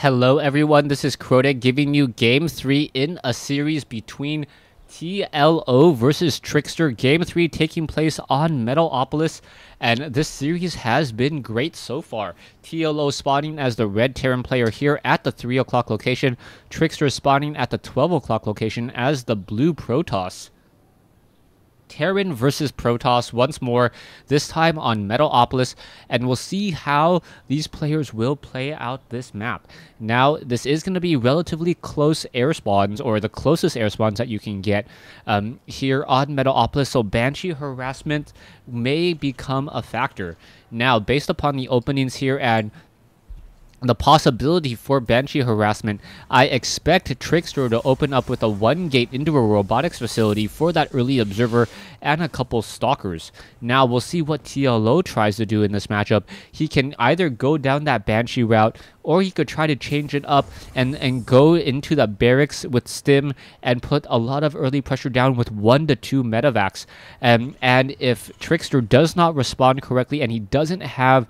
Hello everyone, this is Crota giving you Game 3 in a series between TLO versus Trickster. Game 3 taking place on Metalopolis, and this series has been great so far. TLO spawning as the red Terran player here at the 3 o'clock location, Trickster spawning at the 12 o'clock location as the blue Protoss. Terran versus Protoss once more, this time on Metalopolis, and we'll see how these players will play out this map. Now, this is going to be relatively close air spawns, or the closest air spawns that you can get here on Metalopolis, so Banshee harassment may become a factor. Now, based upon the openings here and the possibility for Banshee harassment, I expect Trickster to open up with a 1 gate into a robotics facility for that early observer and a couple stalkers. Now we'll see what TLO tries to do in this matchup. He can either go down that Banshee route, or he could try to change it up and go into the barracks with Stim and put a lot of early pressure down with 1 to 2 medevacs. And if Trickster does not respond correctly and he doesn't have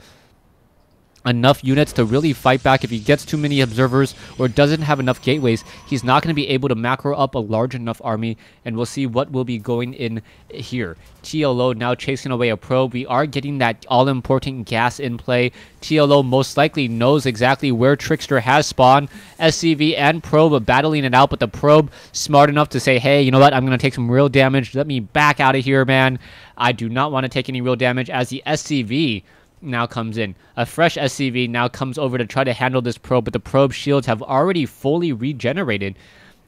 enough units to really fight back, if he gets too many observers or doesn't have enough gateways, he's not going to be able to macro up a large enough army, and we'll see what will be going in here. TLO now chasing away a probe. We are getting that all-important gas in play. TLO most likely knows exactly where Trickster has spawned. SCV and probe battling it out, but the probe smart enough to say, hey, you know what, I'm going to take some real damage. Let me back out of here, man. I do not want to take any real damage, as the SCV now comes in. A fresh SCV now comes over to try to handle this probe, but the probe shields have already fully regenerated,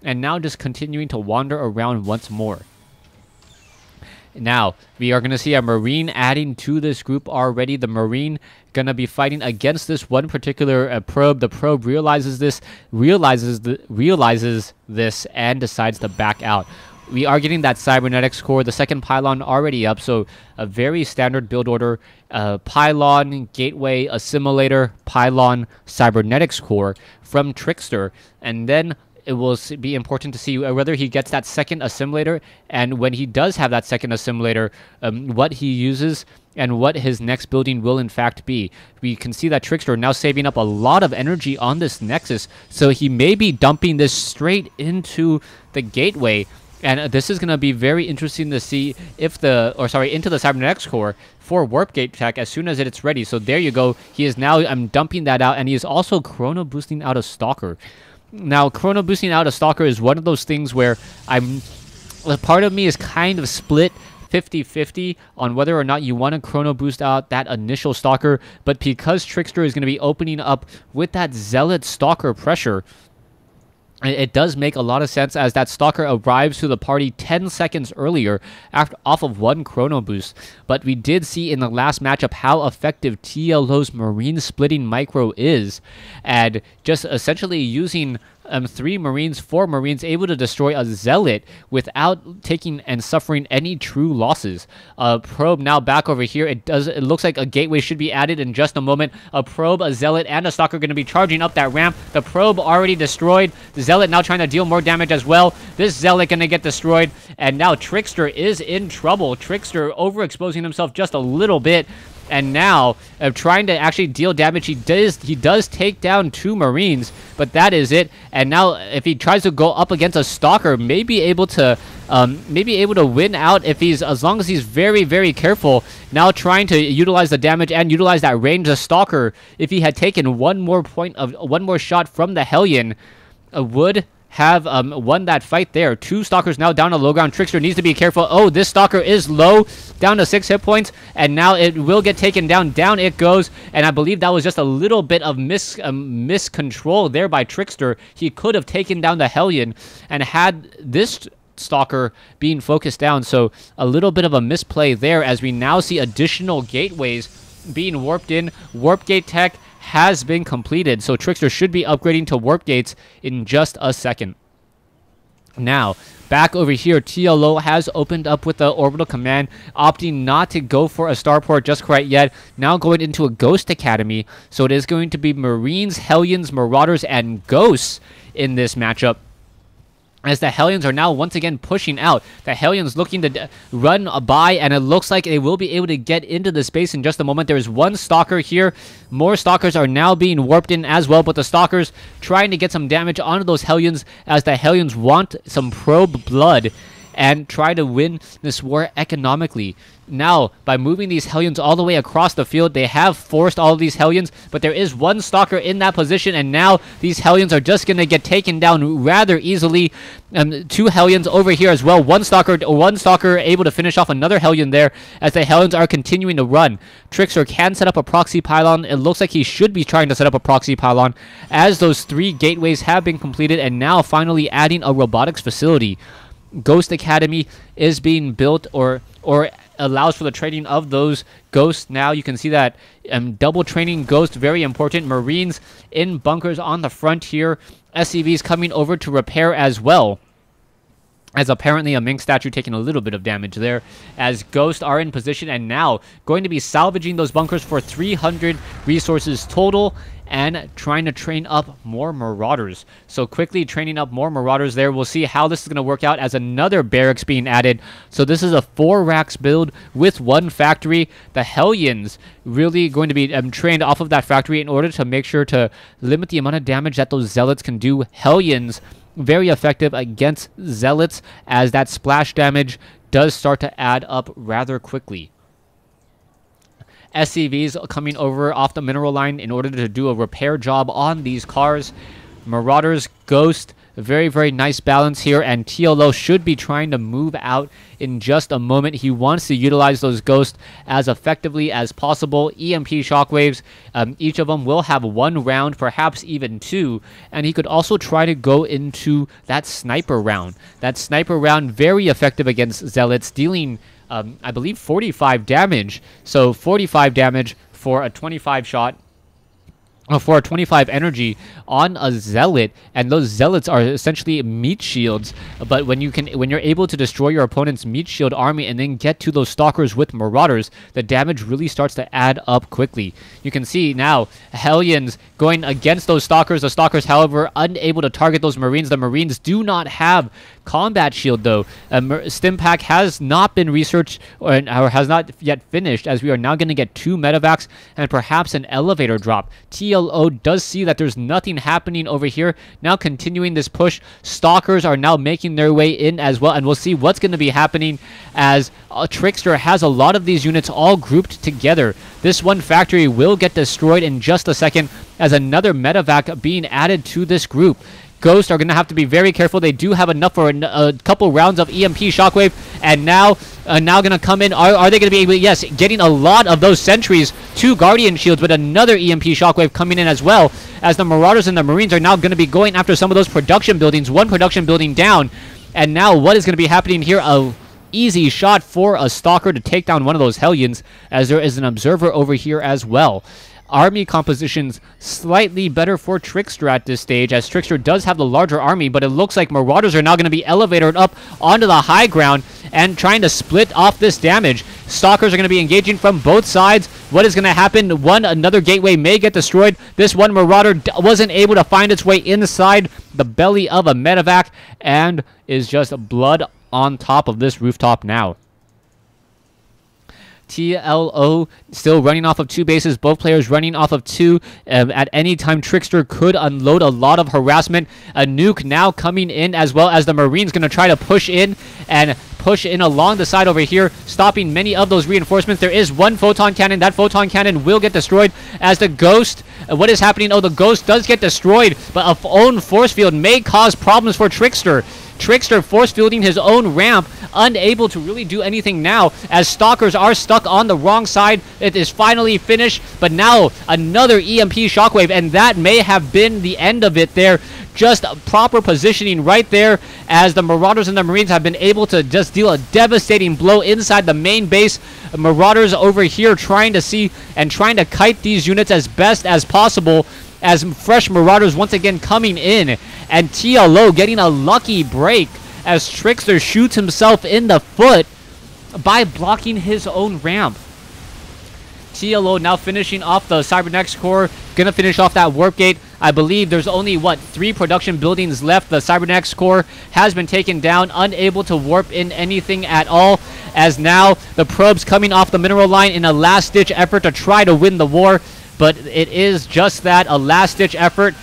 and now just continuing to wander around once more. Now, we are going to see a Marine adding to this group already. The Marine going to be fighting against this one particular probe. The probe realizes this, and decides to back out. We are getting that cybernetics core, the second pylon already up, so a very standard build order. Pylon, gateway, assimilator, pylon, cybernetics core from Trickster, and then it will be important to see whether he gets that second assimilator, and when he does have that second assimilator, what he uses and what his next building will in fact be. We can see that Trickster now saving up a lot of energy on this Nexus, so he may be dumping this straight into the gateway. And this is going to be very interesting to see if into the cybernetics core for warp gate tech as soon as it's ready. So there you go. He is now dumping that out, and he is also chrono boosting out a stalker. Now, chrono boosting out a stalker is one of those things where a part of me is kind of split 50-50 on whether or not you want to chrono boost out that initial stalker, but because Trickster is going to be opening up with that zealot stalker pressure, it does make a lot of sense, as that stalker arrives to the party 10 seconds earlier off of 1 chrono boost. But we did see in the last matchup how effective TLO's Marine splitting micro is, and just essentially using 3 Marines, 4 Marines, able to destroy a Zealot without taking and suffering any true losses. Probe now back over here. It looks like a gateway should be added in just a moment. A probe, a Zealot, and a stalker going to be charging up that ramp. The probe already destroyed. The Zealot now trying to deal more damage as well. This Zealot going to get destroyed, and now Trickster is in trouble. Trickster overexposing himself just a little bit, and now trying to actually deal damage. He does take down 2 Marines, but that is it. And now if he tries to go up against a stalker, may be able to win out as long as he's very, very careful. Now trying to utilize the damage and utilize that range. The stalker, if he had taken one more shot from the Hellion, would have won that fight there. 2 stalkers now down to low ground. Trickster needs to be careful. Oh, this stalker is low, down to 6 hit points, and now it will get taken down. Down it goes, and I believe that was just a little bit of miscontrol there by Trickster. He could have taken down the Hellion and had this stalker being focused down, so a little bit of a misplay there, as we now see additional gateways being warped in. Warp gate tech has been completed, so Trickster should be upgrading to warp gates in just a second. Now, back over here, TLO has opened up with the orbital command, opting not to go for a starport just quite yet. Now going into a Ghost Academy, so it is going to be Marines, Hellions, Marauders, and Ghosts in this matchup. as the Hellions are now once again pushing out. The Hellions looking to run by, and it looks like they will be able to get into the space in just a moment. There is one Stalker here. More Stalkers are now being warped in as well, but the Stalkers trying to get some damage onto those Hellions as the Hellions want some probe blood and try to win this war economically. Now, by moving these Hellions all the way across the field, they have forced all of these Hellions, but there is one Stalker in that position, and now these Hellions are just going to get taken down rather easily. 2 Hellions over here as well. One Stalker able to finish off another Hellion there as the Hellions are continuing to run. Trickster can set up a proxy pylon. It looks like he should be trying to set up a proxy pylon as those 3 gateways have been completed, and now finally adding a robotics facility. Ghost Academy is being built or allows for the training of those ghosts. Now you can see that double training ghost, very important. Marines in bunkers on the front here. SCVs coming over to repair as well, as apparently a Mink statue taking a little bit of damage there, as ghosts are in position and now going to be salvaging those bunkers for 300 resources total, and trying to train up more Marauders. So quickly training up more Marauders there. We'll see how this is going to work out as another barracks being added. So this is a 4 racks build with 1 factory. The Hellions really going to be trained off of that factory in order to make sure to limit the amount of damage that those Zealots can do. Hellions very effective against Zealots, as that splash damage does start to add up rather quickly. SCVs coming over off the mineral line in order to do a repair job on these cars. Marauders, Ghost, very, very nice balance here, and TLO should be trying to move out in just a moment. He wants to utilize those Ghosts as effectively as possible. EMP shockwaves, each of them will have 1 round, perhaps even 2, and he could also try to go into that sniper round. That sniper round, very effective against Zealots, dealing I believe 45 damage. So 45 damage for a 25 shot, for a 25 energy on a Zealot, and those Zealots are essentially meat shields. But when you're able to destroy your opponent's meat shield army and then get to those Stalkers with Marauders, the damage really starts to add up quickly. You can see now Hellions going against those Stalkers. The Stalkers, however, unable to target those Marines. The Marines do not have combat shield though. Stimpack has not been researched or has not yet finished, as we are now going to get 2 medevacs and perhaps an elevator drop. TLO does see that there's nothing happening over here. Now continuing this push, Stalkers are now making their way in as well, and we'll see what's going to be happening as Trickster has a lot of these units all grouped together. This one factory will get destroyed in just a second as another medevac being added to this group. Ghosts are going to have to be very careful. They do have enough for a couple rounds of EMP shockwave, and now going to come in. Are they going to be able to, yes, getting a lot of those sentries, 2 Guardian shields, but another EMP shockwave coming in as well, as the Marauders and the Marines are now going to be going after some of those production buildings. 1 production building down, and now what is going to be happening here? A easy shot for a Stalker to take down one of those Hellions, as there is an observer over here as well. Army compositions slightly better for Trickster at this stage, as Trickster does have the larger army, but it looks like Marauders are now going to be elevated up onto the high ground and trying to split off this damage. Stalkers are going to be engaging from both sides. What is going to happen? Another gateway may get destroyed. This one Marauder wasn't able to find its way inside the belly of a medevac and is just blood on top of this rooftop now. TLO still running off of 2 bases, both players running off of 2. At any time, Trickster could unload a lot of harassment. A nuke now coming in, as well as the Marines going to try to push in along the side over here, stopping many of those reinforcements. There is 1 photon cannon. That photon cannon will get destroyed as the Ghost. What is happening? Oh, the Ghost does get destroyed, but a own force field may cause problems for Trickster. Trickster force fielding his own ramp, unable to really do anything now, as Stalkers are stuck on the wrong side. It is finally finished, but now another EMP shockwave, and that may have been the end of it there. Just proper positioning right there, as the Marauders and the Marines have been able to just deal a devastating blow inside the main base. Marauders over here trying to kite these units as best as possible, as fresh Marauders once again coming in, and TLO getting a lucky break as Trickster shoots himself in the foot by blocking his own ramp. TLO now finishing off the Cybernetics core, gonna finish off that warp gate. I believe there's only, what, 3 production buildings left. The Cybernetics core has been taken down, unable to warp in anything at all, as now the probes coming off the mineral line in a last-ditch effort to try to win the war, but it is just that, a last-ditch effort.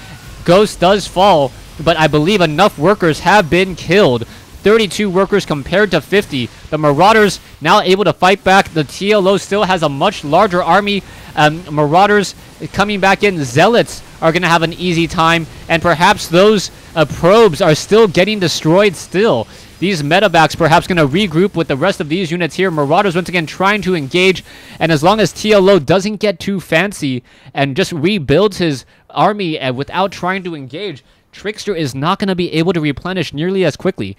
Ghost does fall, but I believe enough workers have been killed. 32 workers compared to 50. The Marauders now able to fight back. The TLO still has a much larger army. Marauders coming back in. Zealots are going to have an easy time, and perhaps those probes are still getting destroyed still. These medevacs perhaps going to regroup with the rest of these units here. Marauders once again trying to engage, and as long as TLO doesn't get too fancy and just rebuilds his army without trying to engage, Trickster is not going to be able to replenish nearly as quickly.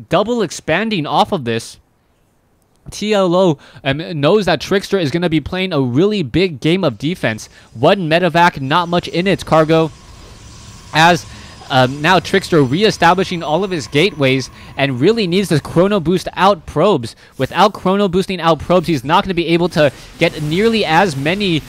Double expanding off of this, TLO knows that Trickster is going to be playing a really big game of defense. One medevac, not much in its cargo, as now Trickster reestablishing all of his gateways and really needs to chrono boost out probes. Without chrono boosting out probes, he's not going to be able to get nearly as many,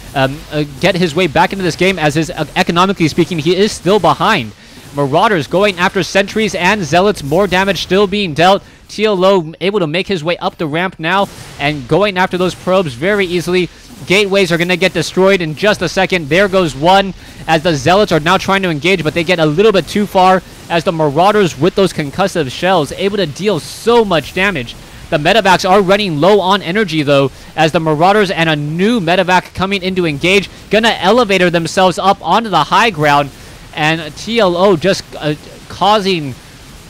get his way back into this game, as is, economically speaking, he is still behind. Marauders going after sentries and zealots, more damage still being dealt. TLO able to make his way up the ramp now and going after those probes very easily. Gateways are going to get destroyed in just a second. There goes one, as the zealots are now trying to engage, but they get a little bit too far, as the Marauders with those concussive shells able to deal so much damage. The medevacs are running low on energy though, as the Marauders and a new medevac coming in to engage, gonna elevator themselves up onto the high ground, and TLO just causing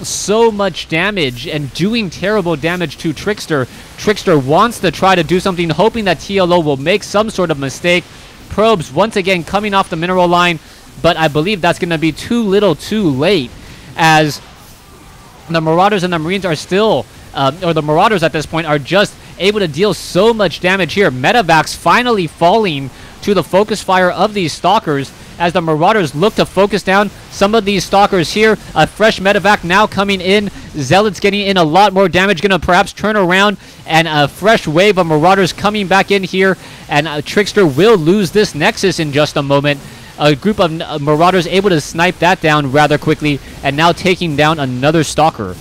so much damage and doing terrible damage to Trickster. Trickster wants to try to do something, hoping that TLO will make some sort of mistake. Probes once again coming off the mineral line, but I believe that's going to be too little too late, as the Marauders and the Marines are still, or the Marauders at this point are just able to deal so much damage here. Medevacs finally falling to the focus fire of these Stalkers, as the Marauders look to focus down some of these Stalkers here. A fresh medevac now coming in. Zealots getting in a lot more damage. Going to perhaps turn around, and a fresh wave of Marauders coming back in here. And Trickster will lose this Nexus in just a moment. A group of Marauders able to snipe that down rather quickly, and now taking down another Stalker.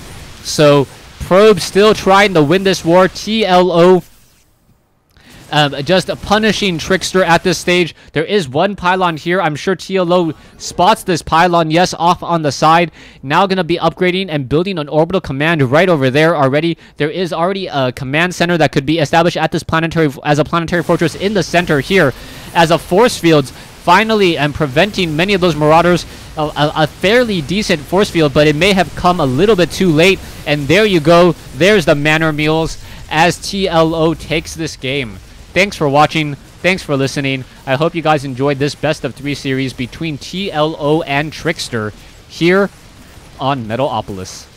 So Probe still trying to win this war. TLO just punishing Trickster at this stage. There is one pylon here. I'm sure TLO spots this pylon, yes, off on the side. Now going to be upgrading and building an orbital command right over there already. There is already a command center that could be established at this planetary, as a planetary fortress in the center here, as a force fields finally and preventing many of those Marauders. A fairly decent force field, but it may have come a little bit too late. And there you go. There's the Manor Mules, as TLO takes this game. Thanks for watching. Thanks for listening. I hope you guys enjoyed this best of 3 series between TLO and Trickster here on Metalopolis.